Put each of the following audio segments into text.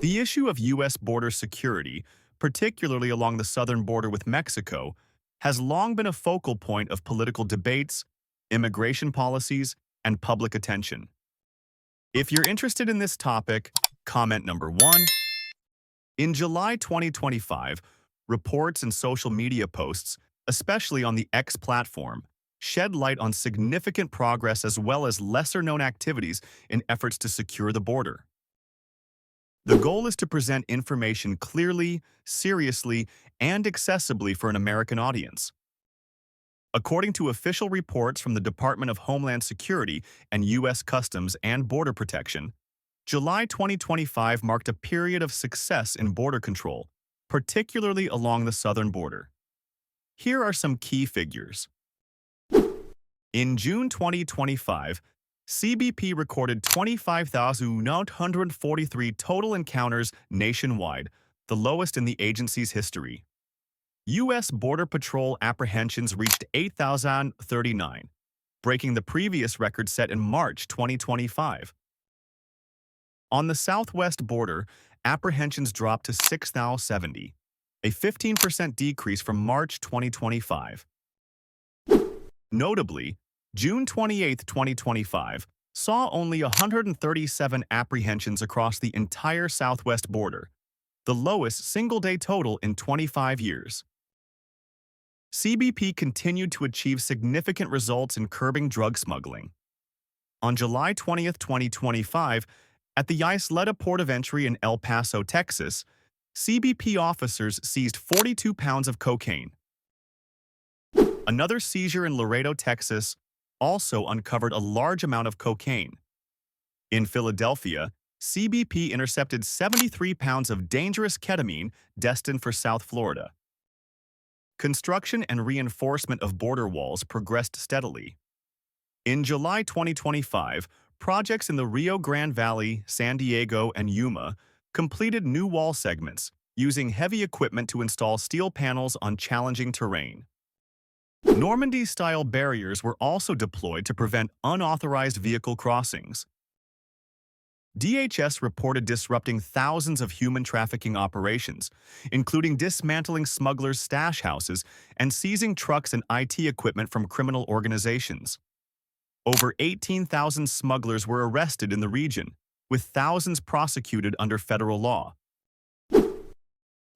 The issue of U.S. border security, particularly along the southern border with Mexico, has long been a focal point of political debates, immigration policies, and public attention. If you're interested in this topic, comment number 1. In July 2025, reports and social media posts, especially on the X platform, shed light on significant progress as well as lesser-known activities in efforts to secure the border. The goal is to present information clearly, seriously, and accessibly for an American audience. According to official reports from the Department of Homeland Security and U.S. Customs and Border Protection, July 2025 marked a period of success in border control, particularly along the southern border. Here are some key figures. In June 2025, CBP recorded 25,943 total encounters nationwide, the lowest in the agency's history. U.S. Border Patrol apprehensions reached 8,039, breaking the previous record set in March 2025. On the southwest border, apprehensions dropped to 6,070, a 15% decrease from March 2025. Notably, June 28, 2025, saw only 137 apprehensions across the entire southwest border, the lowest single-day total in 25 years. CBP continued to achieve significant results in curbing drug smuggling. On July 20, 2025, at the Isleta port of entry in El Paso, Texas, CBP officers seized 42 pounds of cocaine. Another seizure in Laredo, Texas, also uncovered a large amount of cocaine. In Philadelphia, CBP intercepted 73 pounds of dangerous ketamine destined for South Florida. Construction and reinforcement of border walls progressed steadily. In July 2025, projects in the Rio Grande Valley, San Diego, and Yuma completed new wall segments, using heavy equipment to install steel panels on challenging terrain. Normandy-style barriers were also deployed to prevent unauthorized vehicle crossings. DHS reported disrupting thousands of human trafficking operations, including dismantling smugglers' stash houses and seizing trucks and IT equipment from criminal organizations. Over 18,000 smugglers were arrested in the region, with thousands prosecuted under federal law.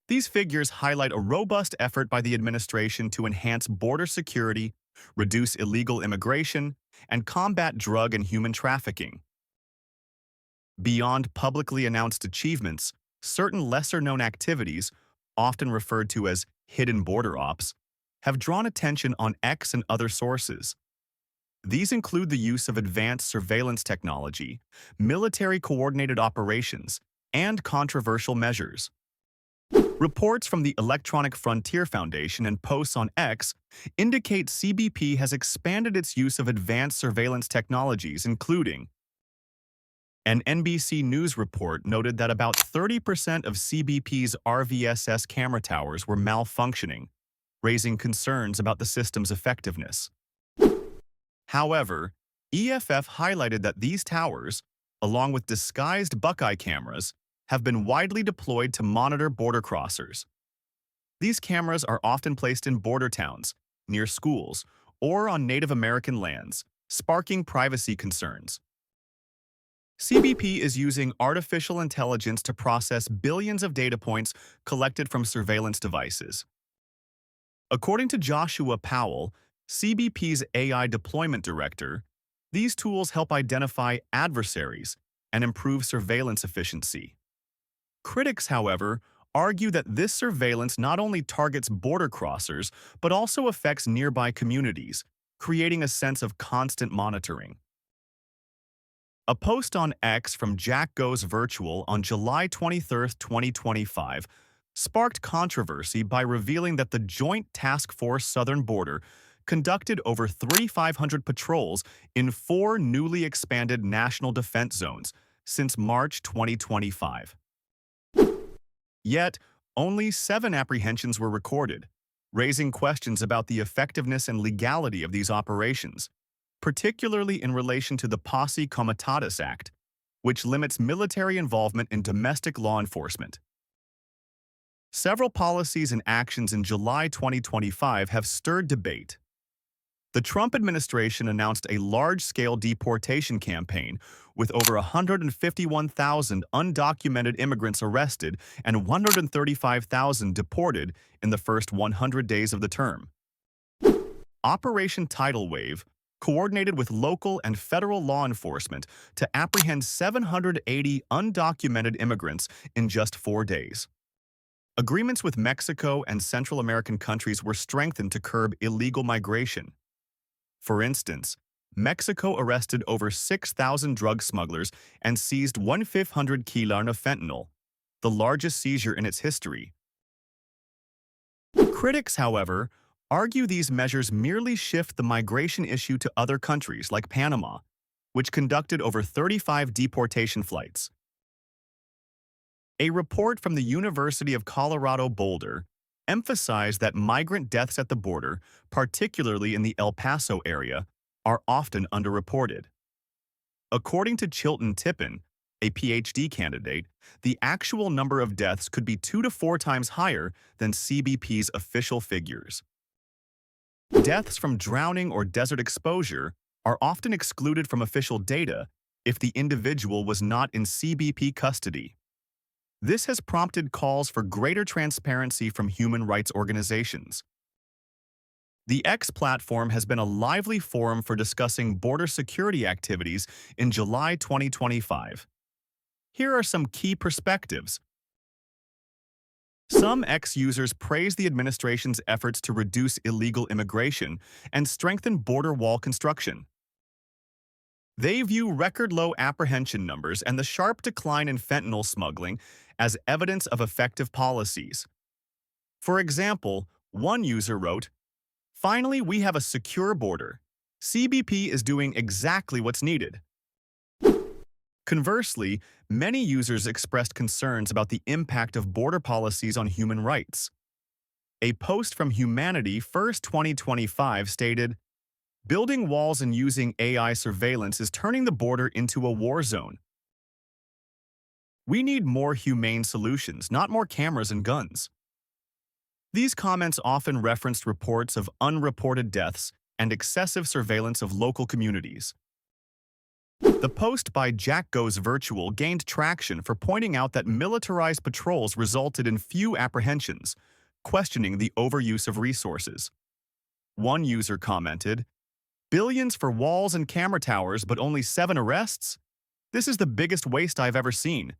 These figures highlight a robust effort by the administration to enhance border security, reduce illegal immigration, and combat drug and human trafficking. Beyond publicly announced achievements, certain lesser-known activities, often referred to as hidden border ops, have drawn attention on X and other sources. These include the use of advanced surveillance technology, military-coordinated operations, and controversial measures. Reports from the Electronic Frontier Foundation and posts on X indicate CBP has expanded its use of advanced surveillance technologies, including an NBC News report noted that about 30% of CBP's RVSS camera towers were malfunctioning, raising concerns about the system's effectiveness. However, EFF highlighted that these towers, along with disguised Buckeye cameras, have been widely deployed to monitor border crossers. These cameras are often placed in border towns, near schools, or on Native American lands, sparking privacy concerns. CBP is using artificial intelligence to process billions of data points collected from surveillance devices. According to Joshua Powell, CBP's AI deployment director, these tools help identify adversaries and improve surveillance efficiency. Critics, however, argue that this surveillance not only targets border crossers, but also affects nearby communities, creating a sense of constant monitoring. A post on X from Jack Goes Virtual on July 23, 2025, sparked controversy by revealing that the Joint Task Force Southern Border conducted over 3,500 patrols in 4 newly expanded national defense zones since March 2025. Yet, only 7 apprehensions were recorded, raising questions about the effectiveness and legality of these operations, particularly in relation to the Posse Comitatus Act, which limits military involvement in domestic law enforcement. Several policies and actions in July 2025 have stirred debate. The Trump administration announced a large-scale deportation campaign with over 151,000 undocumented immigrants arrested and 135,000 deported in the first 100 days of the term. Operation Tidal Wave coordinated with local and federal law enforcement to apprehend 780 undocumented immigrants in just 4 days. Agreements with Mexico and Central American countries were strengthened to curb illegal migration. For instance, Mexico arrested over 6,000 drug smugglers and seized 1,500 kilos of fentanyl, the largest seizure in its history. Critics, however, argue these measures merely shift the migration issue to other countries like Panama, which conducted over 35 deportation flights. A report from the University of Colorado Boulder emphasized that migrant deaths at the border, particularly in the El Paso area, are often underreported. According to Chilton Tippin, a PhD candidate, the actual number of deaths could be 2 to 4 times higher than CBP's official figures. Deaths from drowning or desert exposure are often excluded from official data if the individual was not in CBP custody. This has prompted calls for greater transparency from human rights organizations. The X platform has been a lively forum for discussing border security activities in July 2025. Here are some key perspectives. Some X users praise the administration's efforts to reduce illegal immigration and strengthen border wall construction. They view record-low apprehension numbers and the sharp decline in fentanyl smuggling as evidence of effective policies. For example, one user wrote, "Finally, we have a secure border. CBP is doing exactly what's needed." Conversely, many users expressed concerns about the impact of border policies on human rights. A post from Humanity First 2025 stated, "Building walls and using AI surveillance is turning the border into a war zone. We need more humane solutions, not more cameras and guns." These comments often referenced reports of unreported deaths and excessive surveillance of local communities. The post by Jack Goes Virtual gained traction for pointing out that militarized patrols resulted in few apprehensions, questioning the overuse of resources. One user commented, "Billions for walls and camera towers, but only 7 arrests? This is the biggest waste I've ever seen."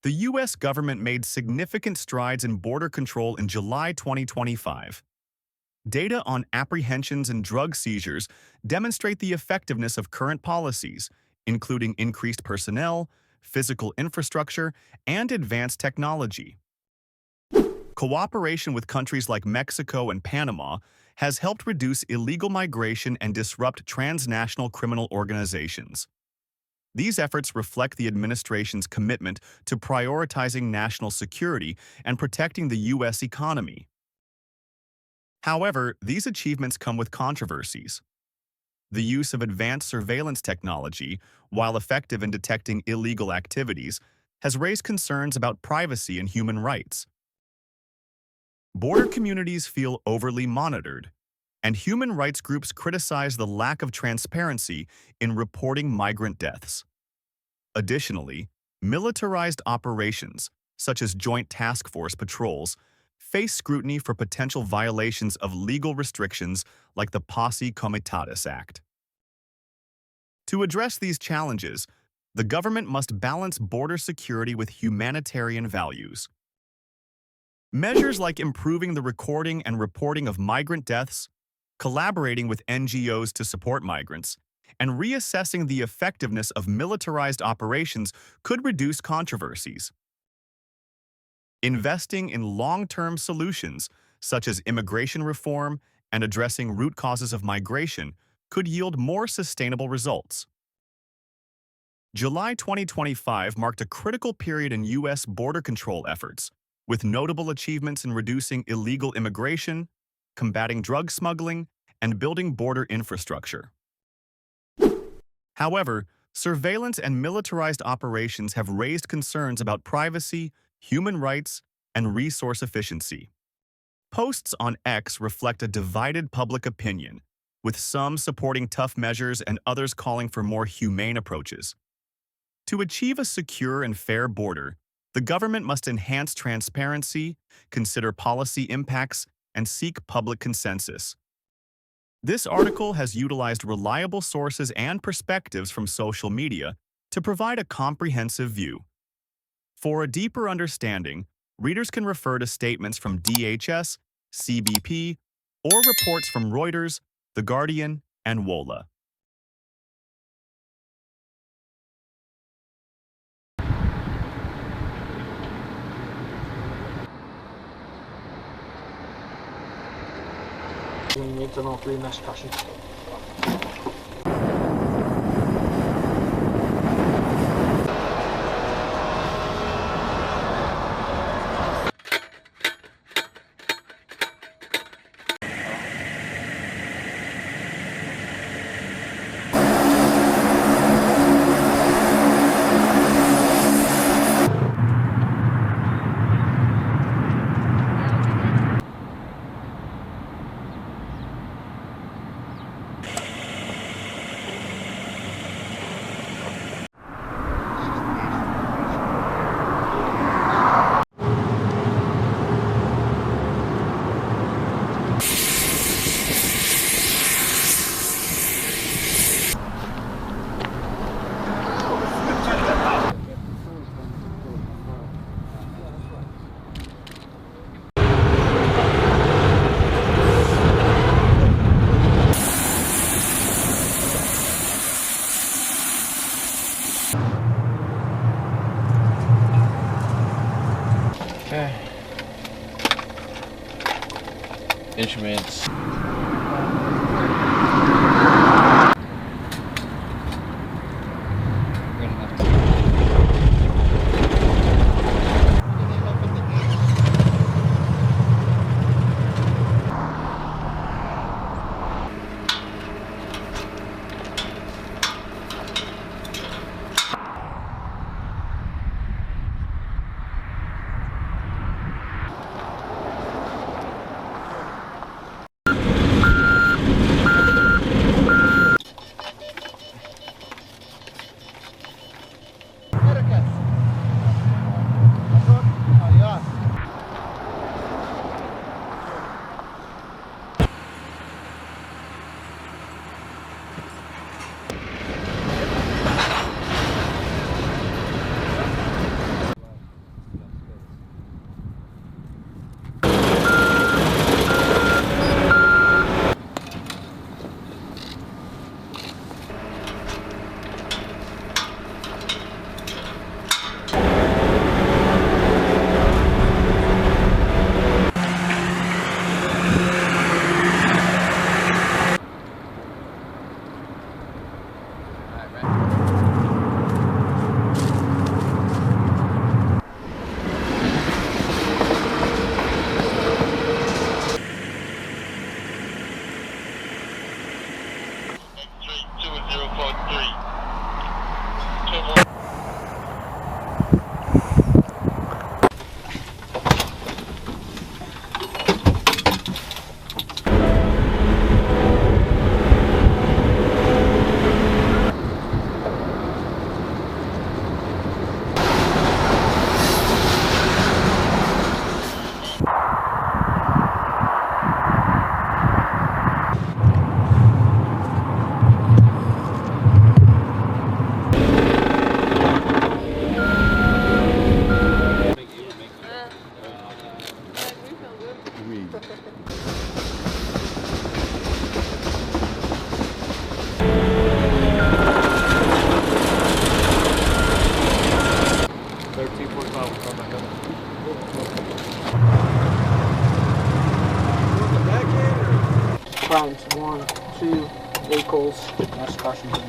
The U.S. government made significant strides in border control in July 2025. Data on apprehensions and drug seizures demonstrate the effectiveness of current policies, including increased personnel, physical infrastructure, and advanced technology. Cooperation with countries like Mexico and Panama has helped reduce illegal migration and disrupt transnational criminal organizations. These efforts reflect the administration's commitment to prioritizing national security and protecting the U.S. economy. However, these achievements come with controversies. The use of advanced surveillance technology, while effective in detecting illegal activities, has raised concerns about privacy and human rights. Border communities feel overly monitored, and human rights groups criticize the lack of transparency in reporting migrant deaths. Additionally, militarized operations, such as Joint Task Force patrols, face scrutiny for potential violations of legal restrictions like the Posse Comitatus Act. To address these challenges, the government must balance border security with humanitarian values. Measures like improving the recording and reporting of migrant deaths, collaborating with NGOs to support migrants, and reassessing the effectiveness of militarized operations could reduce controversies. Investing in long-term solutions, such as immigration reform and addressing root causes of migration, could yield more sustainable results. July 2025 marked a critical period in U.S. border control efforts, with notable achievements in reducing illegal immigration, combating drug smuggling, and building border infrastructure. However, surveillance and militarized operations have raised concerns about privacy, human rights, and resource efficiency. Posts on X reflect a divided public opinion, with some supporting tough measures and others calling for more humane approaches. To achieve a secure and fair border, the government must enhance transparency, consider policy impacts, and seek public consensus. This article has utilized reliable sources and perspectives from social media to provide a comprehensive view. For a deeper understanding, readers can refer to statements from DHS, CBP, or reports from Reuters, The Guardian, and WOLA. Még tanul klímás kasi. Okay. Instruments. Crimes, 1, 2, vehicles, mass caution.